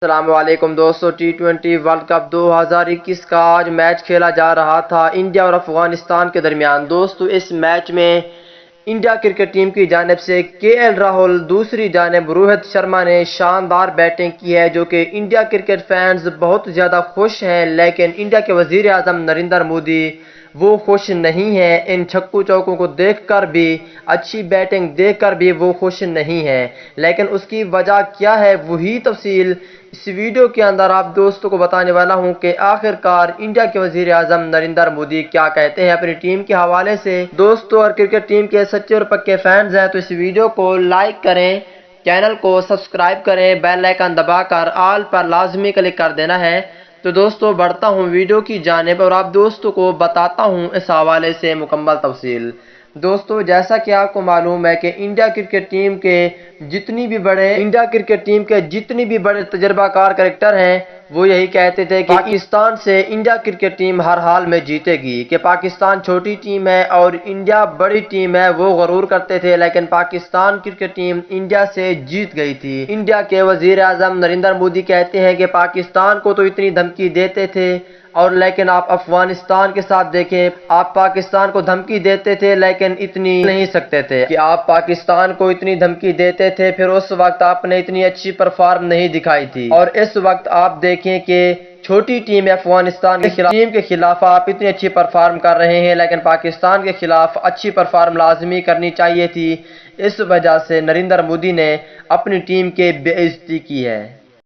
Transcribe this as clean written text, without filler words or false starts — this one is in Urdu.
السلام علیکم دوستو، ٹی20 ورلڈ کپ 2021 کا آج میچ کھیلا جا رہا تھا انڈیا اور افغانستان کے درمیان۔ دوستو اس میچ میں انڈیا کرکٹ ٹیم کی جانب سے کے ایل راہل، دوسری جانب روہت شرما نے شاندار بیٹنگ کی ہے، جو کہ انڈیا کرکٹ فینز بہت زیادہ خوش ہیں، لیکن انڈیا کے وزیر اعظم نریندر مودی وہ خوش نہیں ہیں۔ ان چھکوں چوکوں کو دیکھ کر بھی، اچھی بیٹنگ دیکھ کر بھی وہ خوش نہیں ہیں، لیکن اس کی وجہ کیا ہے وہی تفصیل اس ویڈیو کے اندر آپ دوستوں کو بتانے والا ہوں کہ آخر کار انڈیا کے وزیر اعظم نریندر مودی کیا کہتے ہیں اپنی ٹیم کے حوالے سے۔ دوستوں اور کرکٹ ٹیم کے سچے اور پکے فینز ہیں تو اس ویڈیو کو لائک کریں، چینل کو سبسکرائب کریں، بیل آئیکن دبا کر آل پر لازمی کلک کر دینا ہے۔ تو دوستو بڑھتا ہوں ویڈیو کی جانب اور آپ دوستوں کو بتاتا ہوں اس حوالے سے مکمل تفصیل۔ دوستو جیسا کہ آپ کو معلوم ہے کہ انڈیا کرکٹ ٹیم کے جتنی بھی بڑے تجربہ کار کرکٹر ہیں وہ یہی کہتے تھے کہ پاکستان سے انڈیا کرکٹ ٹیم ہر حال میں جیتے گی، کہ پاکستان چھوٹی ٹیم ہے اور انڈیا بڑی ٹیم ہے، وہ غرور کرتے تھے، لیکن پاکستان کرکٹ ٹیم انڈیا سے جیت گئی تھی۔ انڈیا کے وزیر اعظم نریندر مودی کہتے ہیں کہ پاکستان کو تو اتنی دھمکی دیتے تھے اور لیکن آپ افغانستان کے ساتھ دیکھیں، آپ پاکستان کو دھمکی دیتے تھے لیکن اتنی نہیں سکتے تھے کہ آپ پاکستان کو اتنی دھمکی دیتے تھے، پھر اس وقت آپ نے اتنی اچھی پرفارم نہیں دکھائی تھی، اور اس وقت آپ دیکھیں کہ چھوٹی ٹیم افغانستان کے خلاف آپ اتنی اچھی پرفارم کر رہے ہیں، لیکن پاکستان کے خلاف اچھی پرفارم لازمی کرنی چاہیے تھی۔ اس وجہ سے نریندر مودی نے اپنی ٹیم کی بے عزتی کی ہے۔